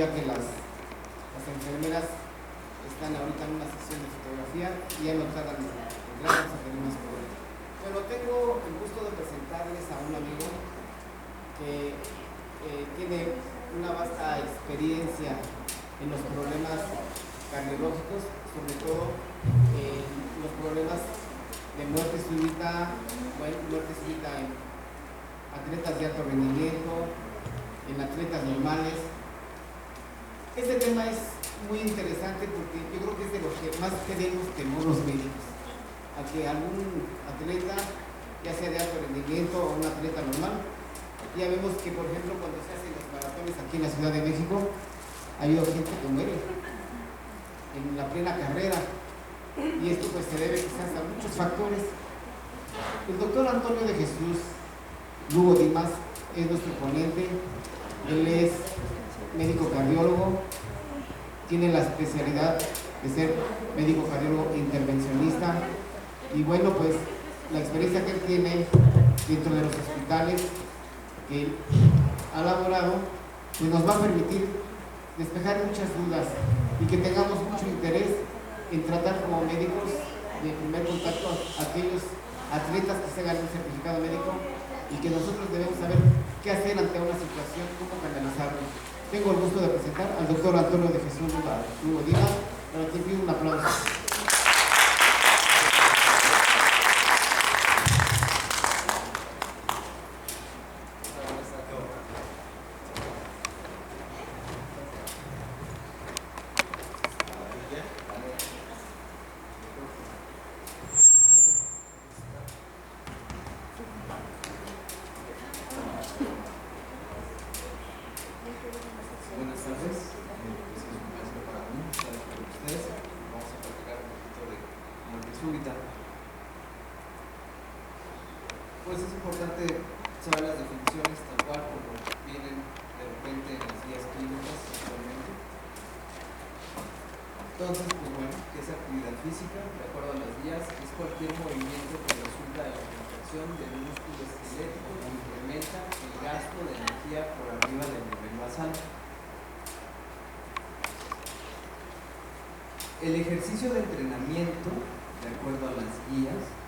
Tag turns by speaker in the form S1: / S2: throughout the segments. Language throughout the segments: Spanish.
S1: ya que las enfermeras están ahorita en una sesión de fotografía y ya no tardan en entrar, vamos a tener más problemas. Bueno, tengo el gusto de presentarles a un amigo que tiene una vasta experiencia en los problemas cardiológicos, sobre todo los problemas de muerte súbita en atletas de alto rendimiento, en atletas normales. Este tema es muy interesante porque yo creo que es de lo que más tenemos temor los médicos, a que algún atleta, ya sea de alto rendimiento o un atleta normal, ya vemos que, por ejemplo, cuando se hacen los maratones aquí en la Ciudad de México, ha habido gente que muere en la plena carrera, y esto pues se debe quizás a muchos factores. El doctor Antonio de Jesús Lugo Dimas es nuestro ponente. Él es médico cardiólogo, tiene la especialidad de ser médico cardiólogo intervencionista, y bueno, pues la experiencia que él tiene dentro de los hospitales que él ha laborado, pues nos va a permitir despejar muchas dudas y que tengamos mucho interés en tratar como médicos de primer contacto a aquellos atletas que se ganan un certificado médico y que nosotros debemos saber qué hacer ante una situación, cómo canalizarlo. Tengo el gusto de presentar al doctor Antonio de Jesús Lugo Dimas, para quien pido un aplauso.
S2: Pues es importante saber las definiciones tal cual como vienen de repente en las guías clínicas actualmente. Entonces, pues bueno, ¿qué es actividad física? De acuerdo a las guías, es cualquier movimiento que resulta de la contracción del músculo esquelético que incrementa el gasto de energía por arriba del nivel basal. El ejercicio de entrenamiento, de acuerdo a las guías,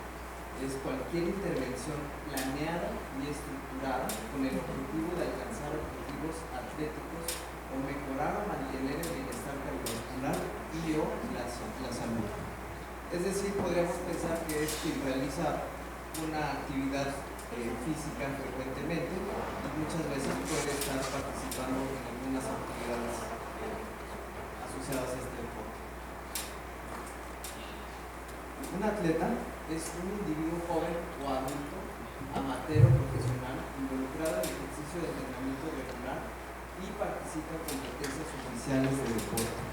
S2: es cualquier intervención planeada y estructurada con el objetivo de alcanzar objetivos atléticos o mejorar o mantener el bienestar cardiovascular y o la salud. Es decir, podríamos pensar que es quien realiza una actividad física frecuentemente y muchas veces puede estar participando en algunas actividades asociadas a este deporte. Un atleta es un individuo joven o adulto, amateur o profesional, involucrado en el ejercicio de entrenamiento regular y participa en competencias oficiales de deporte.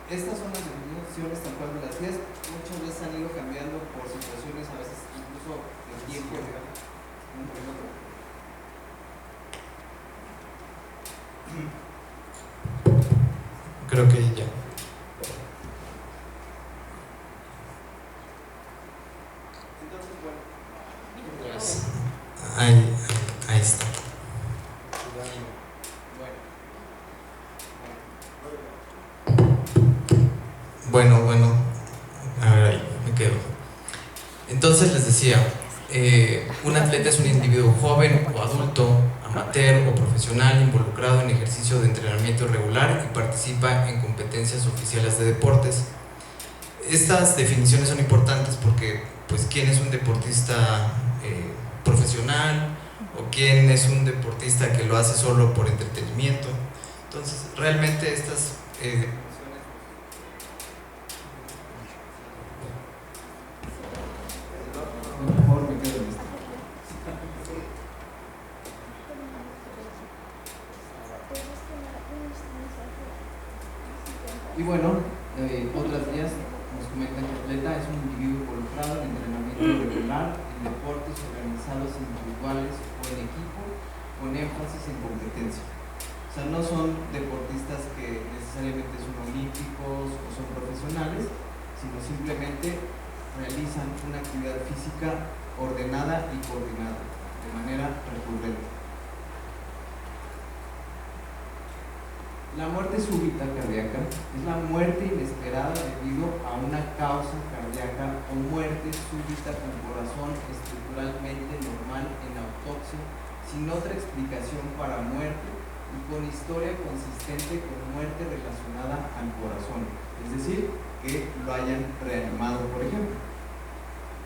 S2: Estas son las definiciones tal cual de las guías. Muchas veces han ido cambiando por situaciones, a veces incluso de tiempo, digamos.
S3: Creo que ya. Ahí está. Bueno, a ver, ahí me quedo. Entonces les decía, un atleta es un individuo joven o adulto, amateur o profesional involucrado en ejercicio de entrenamiento regular y participa en competencias oficiales de deportes. Estas definiciones son importantes porque, pues, ¿quién es un deportista profesional o quién es un deportista que lo hace solo por entretenimiento? Entonces, realmente estas
S2: y bueno, otras guías nos comentan que el atleta es un individuo involucrado en entrenamiento regular, en deportes organizados individuales o en equipo, con énfasis en competencia. O sea, no son deportistas que necesariamente son olímpicos o son profesionales, sino simplemente realizan una actividad física ordenada y coordinada, de manera recurrente. La muerte súbita cardíaca es la muerte inesperada debido a una causa cardíaca o muerte súbita con corazón estructuralmente normal en autopsia, sin otra explicación para muerte y con historia consistente con muerte relacionada al corazón, es decir, que lo hayan reanimado, por ejemplo.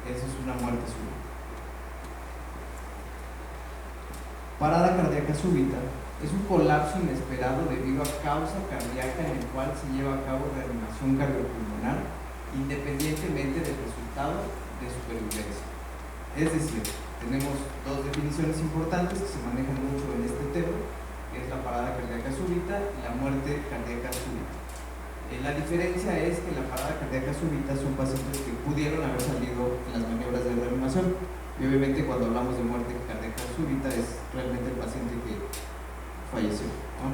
S2: Eso es una muerte súbita. Parada cardíaca súbita es un colapso inesperado debido a causa cardíaca en el cual se lleva a cabo reanimación cardiopulmonar independientemente del resultado de supervivencia. Es decir, tenemos dos definiciones importantes que se manejan mucho en este tema, que es la parada cardíaca súbita y la muerte cardíaca súbita. La diferencia es que la parada cardíaca súbita son pacientes que pudieron haber salido en las maniobras de reanimación, y obviamente cuando hablamos de muerte cardíaca súbita es realmente el paciente que falleció, ¿no?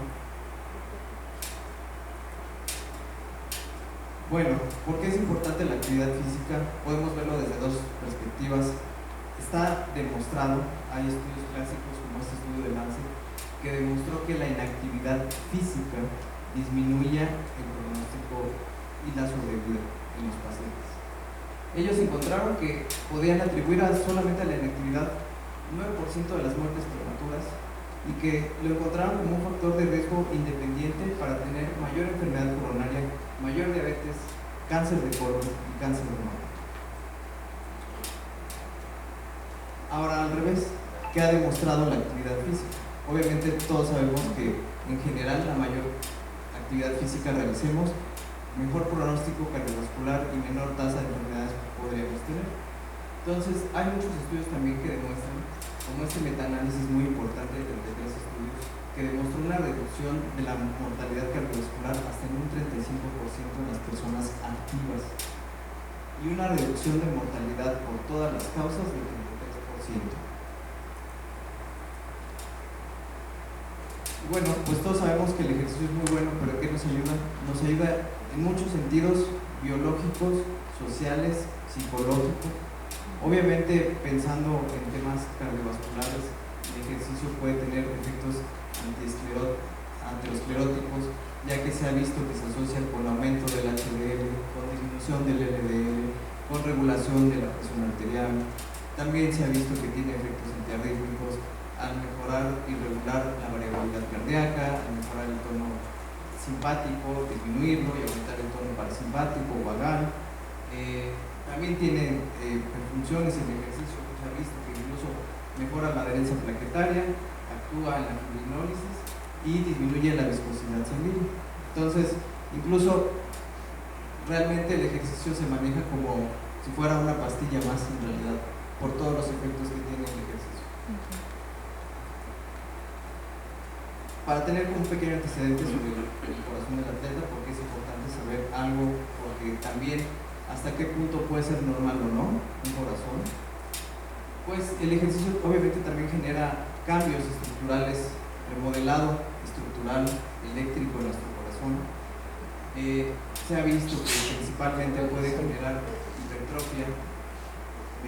S2: Bueno, ¿por qué es importante la actividad física? Podemos verlo desde dos perspectivas. Está demostrado, hay estudios clásicos como este estudio de Lancet, que demostró que la inactividad física disminuye el pronóstico y la sobrevida en los pacientes. Ellos encontraron que podían atribuir solamente a la inactividad 9% de las muertes prematuras y que lo encontraron como un factor de riesgo independiente para tener mayor enfermedad coronaria, mayor diabetes, cáncer de colon y cáncer de mama. Ahora al revés, ¿qué ha demostrado la actividad física? Obviamente todos sabemos que en general la mayor actividad física realicemos, mejor pronóstico cardiovascular y menor tasa de enfermedades podríamos tener. Entonces hay muchos estudios también que demuestran, como este metaanálisis muy importante de 33 estudios, que demostró una reducción de la mortalidad cardiovascular hasta en un 35% en las personas activas y una reducción de mortalidad por todas las causas del 33%. Bueno, pues todos sabemos que el ejercicio es muy bueno, pero ¿qué nos ayuda? Nos ayuda en muchos sentidos biológicos, sociales, psicológicos. Obviamente, pensando en temas cardiovasculares, el ejercicio puede tener efectos antiescleróticos, ya que se ha visto que se asocia con aumento del HDL, con disminución del LDL, con regulación de la presión arterial. También se ha visto que tiene efectos antiarrítmicos al mejorar y regular la variabilidad cardíaca, al mejorar el tono simpático, disminuirlo y aumentar el tono parasimpático o vagal. También tiene funciones en el ejercicio que se ha visto que incluso mejora la adherencia plaquetaria, actúa en la fibrinólisis y disminuye la viscosidad sanguínea. Entonces, incluso realmente el ejercicio se maneja como si fuera una pastilla más en realidad, por todos los efectos que tiene el ejercicio. Para tener un pequeño antecedente sobre el corazón del atleta, porque es importante saber algo, porque también hasta qué punto puede ser normal o no un corazón. Pues el ejercicio obviamente también genera cambios estructurales, remodelado estructural, eléctrico en nuestro corazón. Se ha visto que principalmente puede generar hipertrofia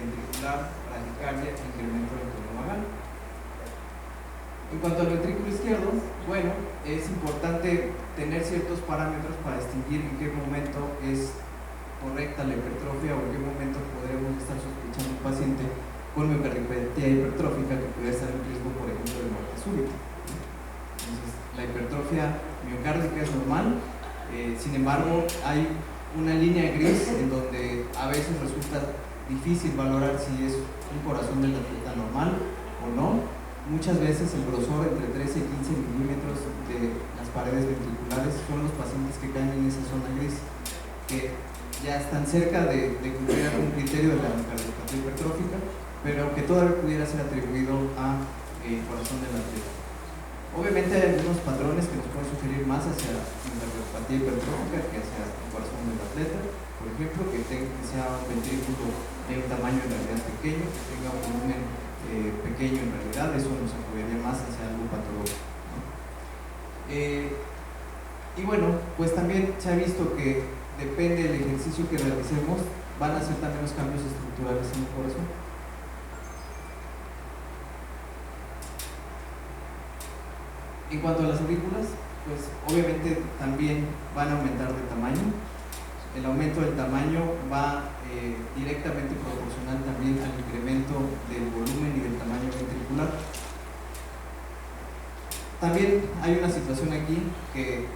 S2: ventricular, bradicardia e incremento del tono vagal. En cuanto al ventrículo izquierdo, bueno, es importante tener ciertos parámetros para distinguir en qué momento es correcta la hipertrofia o en qué momento podremos estar sospechando un paciente con miocardiopatía hipertrófica que puede estar en riesgo, por ejemplo, de muerte súbita. Entonces, la hipertrofia miocárdica es normal, sin embargo, hay una línea gris en donde a veces resulta difícil valorar si es un corazón del atleta normal o no. Muchas veces el grosor entre 13 y 15 milímetros de las paredes ventriculares son los pacientes que caen en esa zona gris, que ya están cerca de cumplir algún criterio de la cardiopatía hipertrófica, pero que todavía pudiera ser atribuido a corazón del atleta. Obviamente hay algunos patrones que nos pueden sugerir más hacia la cardiopatía hipertrófica que hacia el corazón del atleta. Por ejemplo, que sea un ventrículo de un tamaño en realidad pequeño, que tenga un volumen pequeño en realidad, eso nos apoyaría más hacia algo patológico, ¿no? Y bueno, pues también se ha visto que depende del ejercicio que realicemos, van a ser también los cambios estructurales en el corazón. En cuanto a las aurículas, pues obviamente también van a aumentar de tamaño. El aumento del tamaño va directamente proporcional también al incremento del volumen y del tamaño ventricular. También hay una situación aquí que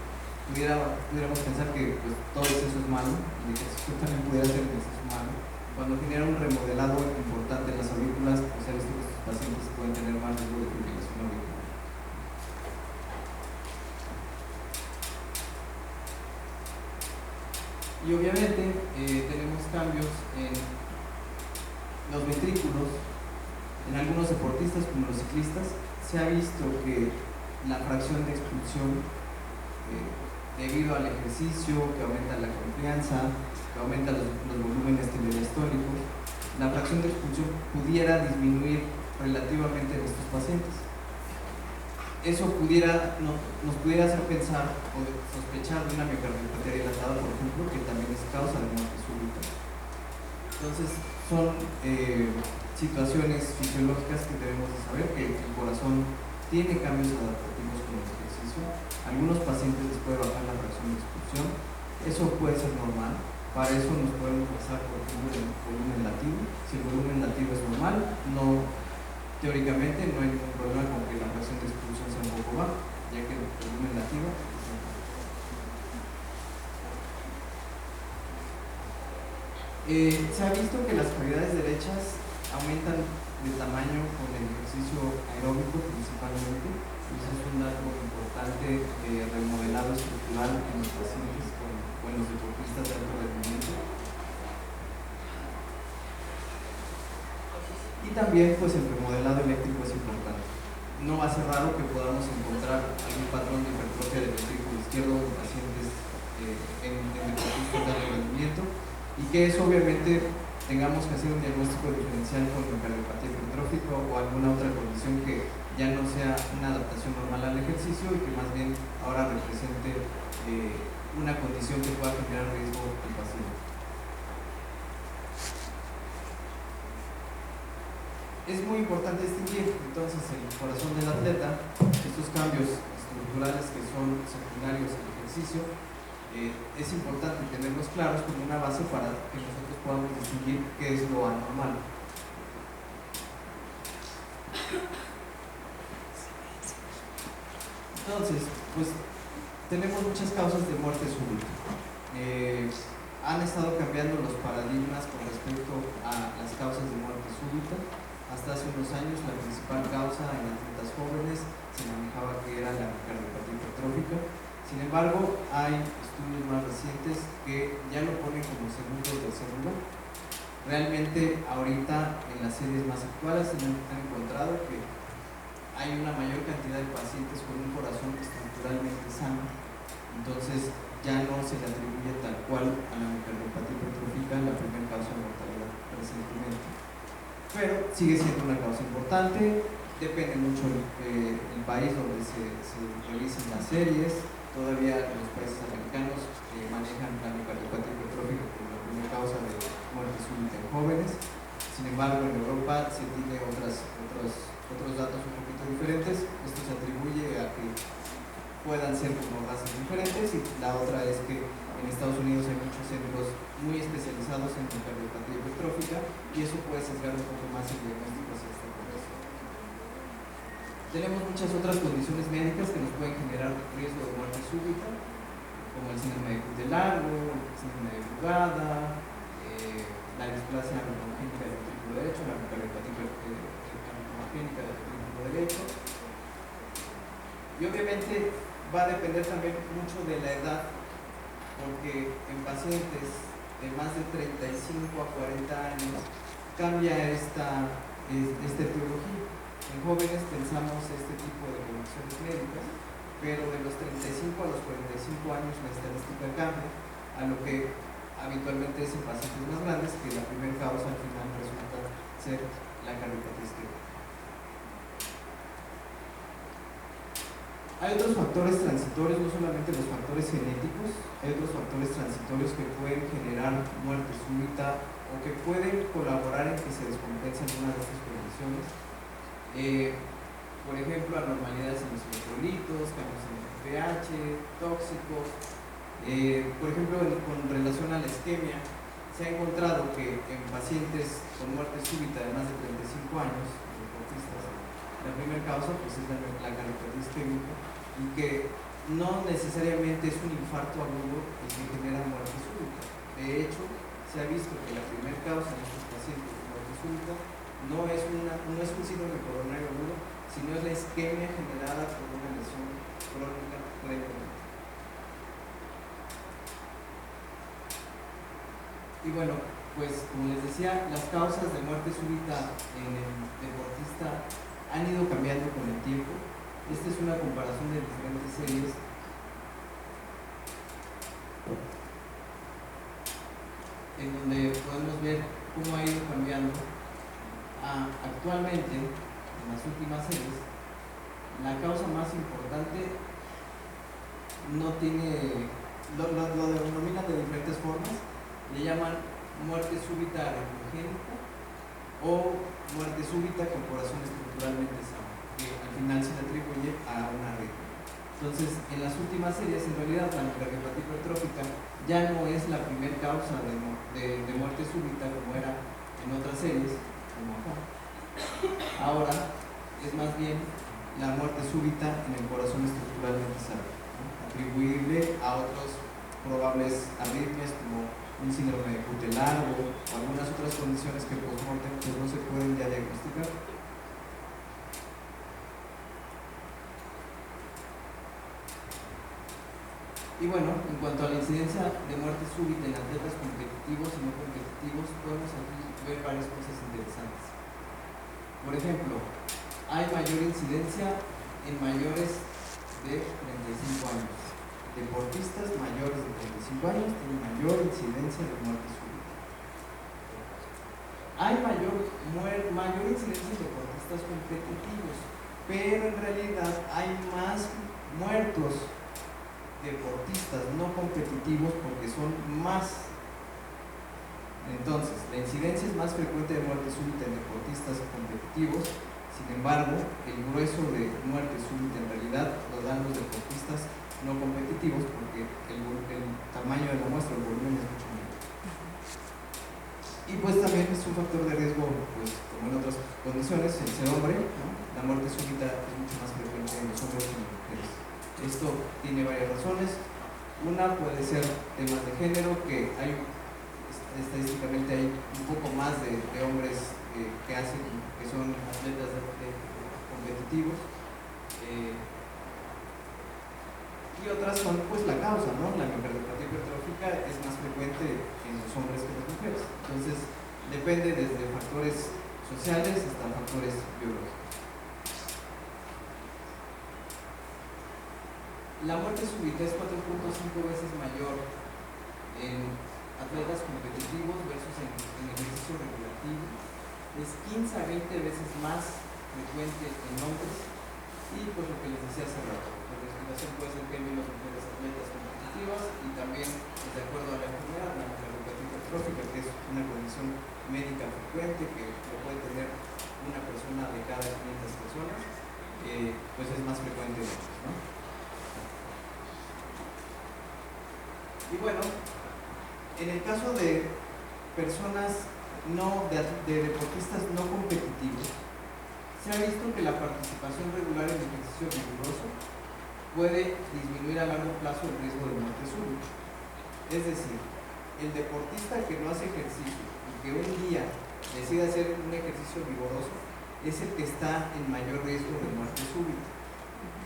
S2: pudiéramos pensar que pues, todo exceso es malo, el ejercicio también pudiera ser un exceso malo. Cuando genera un remodelado importante en las aurículas, pues se ha visto que estos pacientes pueden tener más riesgo de fibrilación auricular. Y obviamente tenemos cambios en los ventrículos. En algunos deportistas, como los ciclistas, se ha visto que la fracción de expulsión, debido al ejercicio, que aumenta la confianza, que aumenta los volúmenes diastólicos, la fracción de expulsión pudiera disminuir relativamente en estos pacientes. Eso nos pudiera hacer pensar o sospechar de una miocardiopatía dilatada, por ejemplo, que también es causa de muerte súbita. Entonces, son situaciones fisiológicas que debemos de saber, que el corazón tiene cambios adaptativos con el ejercicio. Algunos pacientes les puede bajar la fracción de expulsión. Eso puede ser normal. Para eso nos podemos basar, por ejemplo, en el volumen lativo. Si el volumen lativo es normal, teóricamente no hay ningún problema con que la fracción de expulsión sea un poco baja, ya que el volumen lativo es normal. Se ha visto que las cavidades derechas aumentan de tamaño con el ejercicio aeróbico principalmente. Eso es un dato importante de remodelado estructural en los pacientes o en los deportistas de alto rendimiento. Y también pues el remodelado eléctrico es importante. No va a ser raro que podamos encontrar algún patrón de hipertrofia del ventrículo izquierdo en pacientes en deportistas de alto rendimiento, y que eso obviamente tengamos que hacer un diagnóstico diferencial con miocardiopatía hipertrófica o alguna otra condición que ya no sea una adaptación normal al ejercicio y que más bien ahora represente una condición que pueda generar riesgo al paciente. Es muy importante distinguir entonces el corazón del atleta, estos cambios estructurales que son secundarios al ejercicio. Es importante tenerlos claros como una base para que nosotros podamos distinguir qué es lo anormal. Entonces, pues tenemos muchas causas de muerte súbita. Han estado cambiando los paradigmas con respecto a las causas de muerte súbita. Hasta hace unos años la principal causa en atletas jóvenes se manejaba que era la miocardiopatía hipertrófica. Sin embargo, hay estudios más recientes que ya lo ponen como segundo o tercer lugar. Realmente ahorita en las series más actuales se han encontrado que hay una mayor cantidad de pacientes con un corazón estructuralmente sano. Entonces ya no se le atribuye tal cual a la miocardiopatía hipertrófica la primera causa de mortalidad recientemente. Pero sigue siendo una causa importante, depende mucho el país donde se realicen las series. Todavía los países americanos manejan la miocardiopatía hipertrófica como la primera causa de muerte súbita en jóvenes. Sin embargo, en Europa se tiene otros datos un poquito diferentes. Esto se atribuye a que puedan ser como razas diferentes, y la otra es que en Estados Unidos hay muchos centros muy especializados en miocardiopatía hipertrófica y eso puede sesgar un poco más el diagnóstico hacia esta población. Tenemos muchas otras condiciones médicas que nos pueden generar riesgo de muerte súbita, como el síndrome de Cruz de Largo, el síndrome de Brugada, la displasia neurogénica del ventrículo derecho, la miocardiopatía neurogénica del ventrículo derecho. Y obviamente va a depender también mucho de la edad, porque en pacientes de más de 35 a 40 años cambia esta etiología. En jóvenes pensamos este tipo de condiciones médicas, pero de los 35 a los 45 años la estadística cambia, a lo que habitualmente es en pacientes más grandes, que la primera causa al final resulta ser la cardiopatía isquémica. Hay otros factores transitorios, no solamente los factores genéticos, hay otros factores transitorios que pueden generar muerte súbita o que pueden colaborar en que se descompense alguna de estas condiciones. por ejemplo, anormalidades en los electrolitos, cambios en el pH, tóxicos. Por ejemplo, con relación a la isquemia, se ha encontrado que en pacientes con muerte súbita de más de 35 años, deportistas, la primera causa pues, es la cardiopatia isquémica, y que no necesariamente es un infarto agudo el que genera muerte súbita. De hecho, se ha visto que la primera causa en estos pacientes de muerte súbita no es un síndrome coronario agudo, sino es la isquemia generada por una lesión crónica previamente. Y bueno, pues como les decía, las causas de muerte súbita en el deportista han ido cambiando con el tiempo. Esta es una comparación de diferentes series. En donde podemos ver cómo ha ido cambiando. Actualmente, en las últimas series, la causa más importante no tiene, lo denominan de diferentes formas. Le llaman muerte súbita arritmogénica o muerte súbita con corazón estructuralmente sano, que al final se le atribuye a una arritmia. Entonces, en las últimas series, en realidad, la miocardiopatía hipertrófica ya no es la primera causa de muerte súbita como era en otras series, como acá. Ahora es más bien la muerte súbita en el corazón estructuralmente sano, ¿no? Atribuible a otros probables arritmias como un síndrome tutelar o algunas otras condiciones que post-mortem pues no se pueden ya diagnosticar. Y bueno, en cuanto a la incidencia de muerte súbita en atletas competitivos y no competitivos, podemos aquí ver varias cosas interesantes. Por ejemplo, hay mayor incidencia en mayores de 35 años. Deportistas mayores de 35 años tienen mayor incidencia de muerte súbita. Hay mayor incidencia en deportistas competitivos, pero en realidad hay más muertos deportistas no competitivos porque son más. Entonces, la incidencia es más frecuente de muerte súbita en deportistas competitivos. Sin embargo, el grueso de muerte súbita en realidad lo dan los deportistas no competitivos porque el tamaño de la muestra, el volumen es mucho menor. Y pues también es un factor de riesgo, pues como en otras condiciones, el ser hombre, ¿no? La muerte súbita es mucho más frecuente en los hombres que en las mujeres. Esto tiene varias razones. Una puede ser temas de género, que hay estadísticamente hay un poco más de hombres que son atletas competitivos. Y otras son pues la causa, ¿no? La miocardiopatía hipertrófica es más frecuente en los hombres que en las mujeres. Entonces depende desde factores sociales hasta factores biológicos. La muerte súbita es 4.5 veces mayor en atletas competitivos versus en ejercicio recreativo. Es 15 a 20 veces más frecuente en hombres. Y pues lo que les decía hace rato, la explicación puede ser que en las mujeres atletas competitivas y también de acuerdo a la enfermedad, la miocardiopatía hipertrófica, que es una condición médica frecuente que lo puede tener una persona de cada 500 personas, pues es más frecuente en hombres, ¿no? Y bueno, en el caso de personas de deportistas no competitivos, se ha visto que la participación regular en ejercicio riguroso puede disminuir a largo plazo el riesgo de muerte súbita. Es decir, el deportista que no hace ejercicio y que un día decide hacer un ejercicio vigoroso es el que está en mayor riesgo de muerte súbita.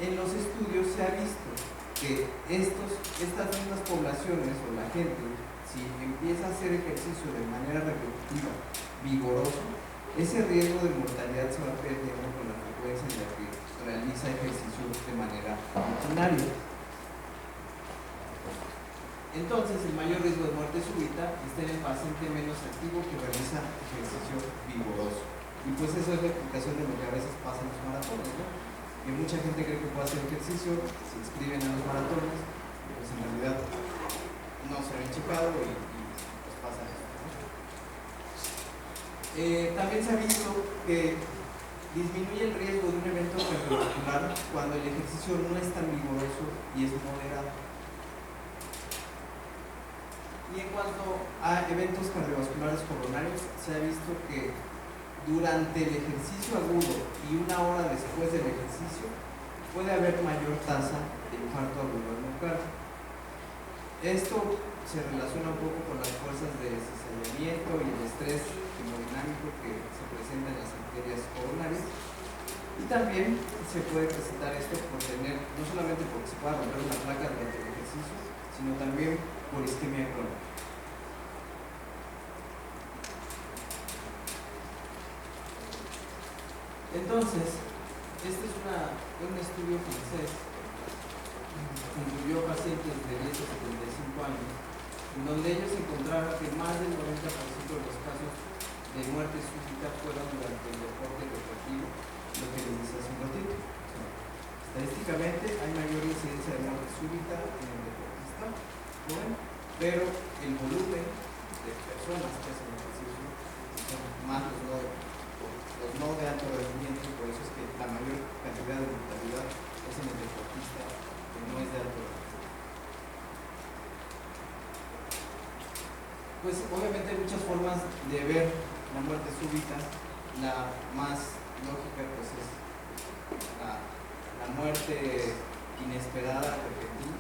S2: En los estudios se ha visto que estas mismas poblaciones o la gente, si empieza a hacer ejercicio de manera repetitiva, vigoroso, ese riesgo de mortalidad se va perdiendo con la frecuencia en la que realiza ejercicio de manera rutinaria. Entonces, el mayor riesgo de muerte súbita está en el paciente menos activo que realiza ejercicio vigoroso. Y pues eso es la explicación de lo que a veces pasa en los maratones, ¿no? Que mucha gente cree que puede hacer ejercicio, se inscriben a los maratones, pues en realidad no se han checado y pues pasa eso, ¿no? También se ha visto que Disminuye el riesgo de un evento cardiovascular cuando el ejercicio no es tan vigoroso y es moderado. Y en cuanto a eventos cardiovasculares coronarios, se ha visto que durante el ejercicio agudo y una hora después del ejercicio puede haber mayor tasa de infarto agudo al miocardio. Esto se relaciona un poco con las fuerzas de cizallamiento y el estrés hemodinámico que se presenta en las arterias coronarias. Y también se puede presentar esto por tener, no solamente porque se pueda romper una placa durante el ejercicio, sino también por isquemia crónica. Entonces, este es un estudio francés que incluyó pacientes de 10 a 75 años, en donde ellos encontraron que más del 90% de los casos de muerte súbita fueron durante el deporte recreativo, lo que les dice hace un ratito. Estadísticamente hay mayor incidencia de muerte súbita en el deportista joven, pero el volumen de personas que hacen ejercicio son más los no de alto rendimiento, y por eso es que la mayor cantidad de mortalidad es en el deportista que no es de alto rendimiento. Pues obviamente hay muchas formas de ver la muerte súbita. La más lógica pues es la muerte inesperada, repentina.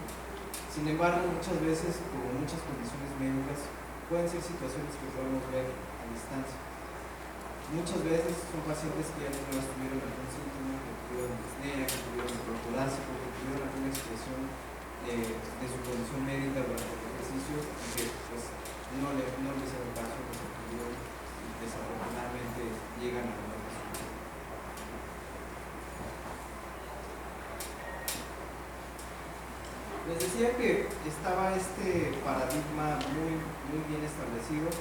S2: Sin embargo, muchas veces, por muchas condiciones médicas, pueden ser situaciones que podemos ver a distancia. Muchas veces son pacientes que ya no tuvieron algún síntoma, que tuvieron disnea, que tuvieron dolor torácico, que tuvieron alguna expresión de su condición médica durante el ejercicio y que pues no les hicieron caso, les ocurrió y desafortunadamente llegan a la muerte súbita. Les decía que estaba este paradigma muy bien establecido.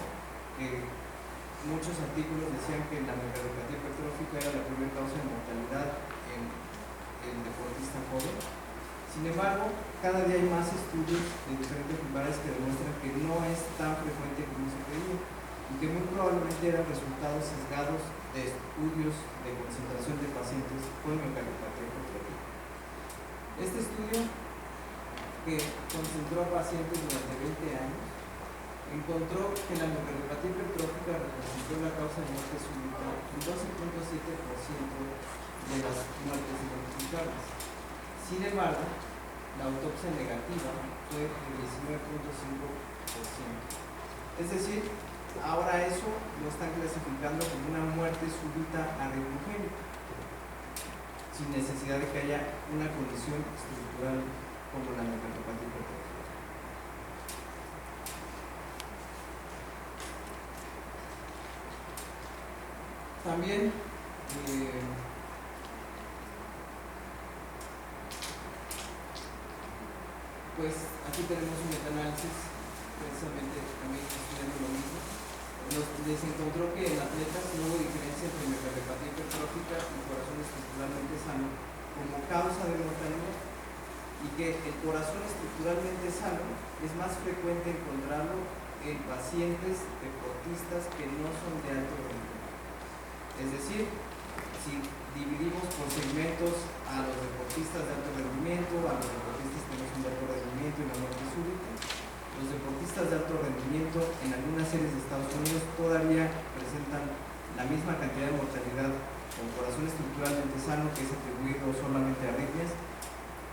S2: Muchos artículos decían que la miocardiopatía hipertrófica era la primera causa de mortalidad en el deportista joven. Sin embargo, cada día hay más estudios de diferentes lugares que demuestran que no es tan frecuente como se creía y que muy probablemente eran resultados sesgados de estudios de concentración de pacientes con miocardiopatía hipertrófica. Este estudio, que concentró a pacientes durante 20 años, encontró que la miocardiopatía hipertrófica representó la causa de muerte súbita en 12.7% de las muertes identificadas. Sin embargo, la autopsia negativa fue de 19.5%. Es decir, ahora eso lo están clasificando como una muerte súbita arritmogénica, sin necesidad de que haya una condición estructural como la miocardiopatía hipertrófica. También pues aquí tenemos un metaanálisis precisamente también estudiando lo mismo. Les encontró que en atletas no hubo diferencia entre miocardiopatía hipertrófica y corazón estructuralmente sano como causa de mortalidad, y que el corazón estructuralmente sano es más frecuente encontrarlo en pacientes deportistas que no son de alto rendimiento. Es decir, si dividimos por segmentos a los deportistas de alto rendimiento, a los deportistas que no son de alto rendimiento y la muerte súbita, los deportistas de alto rendimiento en algunas series de Estados Unidos todavía presentan la misma cantidad de mortalidad con corazón estructuralmente sano, que es atribuido solamente a arritmias,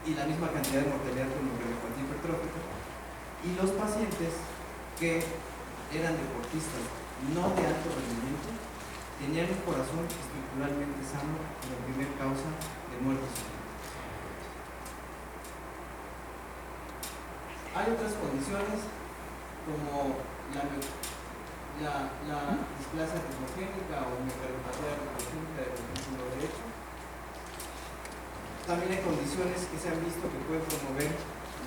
S2: y la misma cantidad de mortalidad con miocardiopatía hipertrófica. Y los pacientes que eran deportistas no de alto rendimiento tenían un corazón estructuralmente sano como primer causa de muerte súbita. Hay otras condiciones como la displasia arritmogénica o miocardiopatía arritmogénica del ventrículo derecho. También hay condiciones que se han visto que pueden promover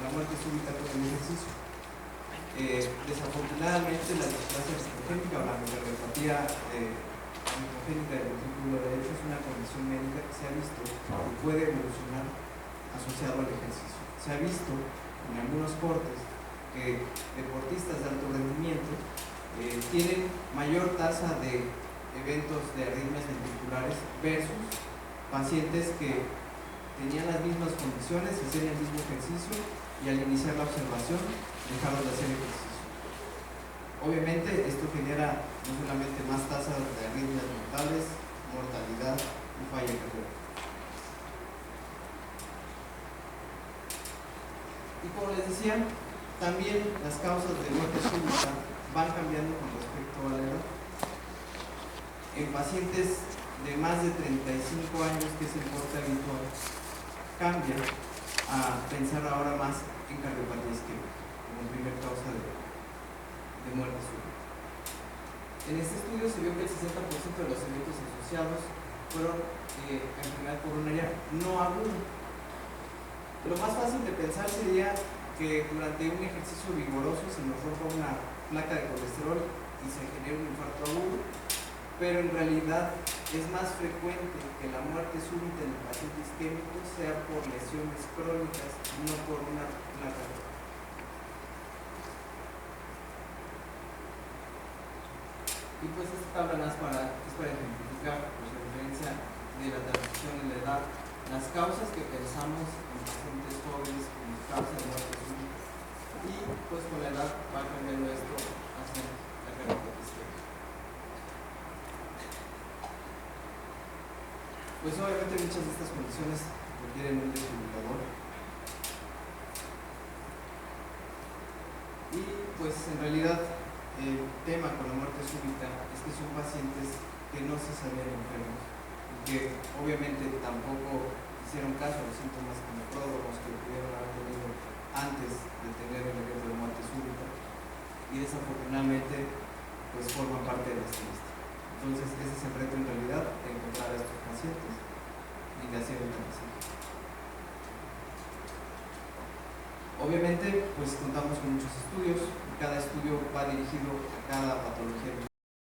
S2: la muerte súbita con el ejercicio. Desafortunadamente, la displasia arritmogénica o la miocardiopatía arritmogénica del ventrículo derecho es una condición médica que se ha visto que puede evolucionar asociado al ejercicio. Se ha visto en algunos cortes que deportistas de alto rendimiento tienen mayor tasa de eventos de arritmias ventriculares versus pacientes que tenían las mismas condiciones, hacían el mismo ejercicio y al iniciar la observación dejaron de hacer ejercicio. Obviamente esto genera no solamente más tasas de arritmias mortales, mortalidad y falla cardíaca. Y como les decía, también las causas de muerte súbita van cambiando con respecto a la edad. En pacientes de más de 35 años, que es el corte habitual, cambia a pensar ahora más en cardiopatía isquémica como primer causa de muerte súbita. En este estudio se vio que el 60% de los eventos asociados fueron a enfermedad coronaria no aguda. Lo más fácil de pensar sería que durante un ejercicio vigoroso se nos rompa una placa de colesterol y se genere un infarto agudo, pero en realidad es más frecuente que la muerte súbita en el paciente isquémico sea por lesiones crónicas y no por una placa. Y pues esta tabla es para ejemplificar pues, la diferencia de la transición en la edad, las causas que pensamos en pacientes jóvenes como causa de muerte súbita, y pues con la edad va cambiando esto hacia la cardiopatía isquémica. Pues obviamente muchas de estas condiciones requieren un desfibrilador. Y pues en realidad el tema con la muerte súbita es que son pacientes que no se sabían enfermos y que obviamente tampoco hicieron caso a los síntomas como pródromos que pudieron haber tenido antes de tener el evento de muerte súbita, y desafortunadamente pues forman parte de la estadística. Entonces ese es el reto en realidad, de encontrar a estos pacientes y de hacer el tratamiento. Obviamente pues contamos con muchos estudios, y cada estudio va dirigido a cada patología